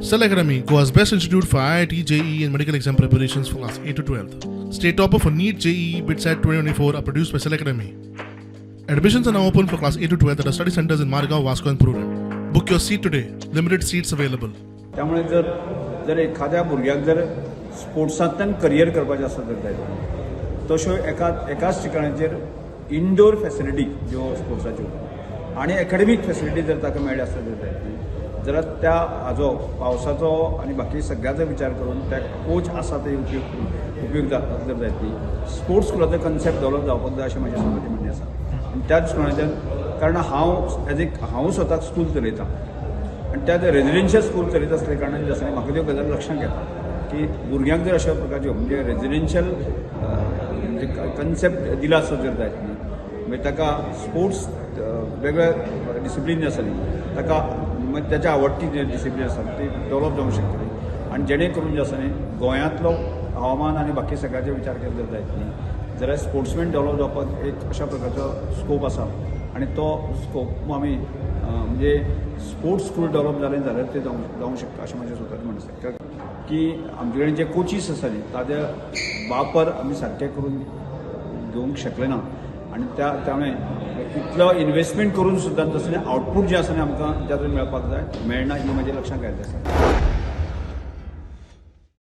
Cell Academy, Goa's best institute for IIT, JEE and medical exam preparations for class 8 to 12th. State topper for NEET, JEE, BITSAT 2024 are produced by Cell Academy. Admissions are now open for class 8 to 12th at our study centers in Margao, Vasco and Purur. Book your seat today. Limited seats available. त्यामुळे जर एखाद्या भुरग्याक जर स्पोर्ट्सांतल्यान career करपाचें आसत जाल्यार तश्यो एकाच ठिकाणाचेर इनडोर फॅसिलिटी ज्यो स्पोर्ट्साच्यो आनी एकाडेमीक फॅसिलिटी जर ताका मेळ्ळ्या आसत जाल्यार त्या हाजो पावसाचो आनी बाकी सगळ्याचो विचार करून त्या कोच आसा ते उपयोग जातात जर जायत स्पोर्ट्स स्कुलाचो कन्सेप्ट डेवलप जावपाक जाय अशें म्हाजें समज म्हणणें आसा आनी त्याच दृश्टिकोनाच्यान कारण हांव स्वताक स्कूल चलयतां आनी त्या रेजिडेन्शियल स्कूल चलयता आसल्या कारणान जे आसा म्हाका त्यो गजाली लक्षांत घेता की भुरग्यांक जर अशा प्रकारच्यो म्हणजे रेजिडेन्शियल कन्सेप्ट दिला आसत जर जायत न्ही मागीर ताका स्पोर्ट्स वेगवेगळ्या डिसिप्लीन जी आसा न्ही ताका मागीर ताच्या आवडटी जे डिसिप्लीन आसा ती डेवलप जावंक शकतली आनी जेणे करून जे आसा न्ही गोंयांतलो हवामान आनी बाकी सगळ्याचो विचार केलो जर जायत न्ही जाल्यार स्पोर्ट्समॅन डेवलप जावपाक एक अशा प्रकारचो स्कोप आसा आनी तो स्कोप आमी म्हणजे स्पोर्ट्स स्कूल डेवलप जालें जाल्यार ते जावंक शकता अशें म्हाजें स्वताचें म्हणणें आसा की आमचे कडेन जे कोचीस आसा न्ही ताजे वापर आमी सारके करून घेवंक शकले ना आनी त्यामुळे इतलो इन्वेस्टमेंट करून सुद्दां तसलें आउटपूट जें आसा न्ही आमकां त्यातून मेळपाक जाय मेळना ही म्हाज्या लक्षांत घालता आसा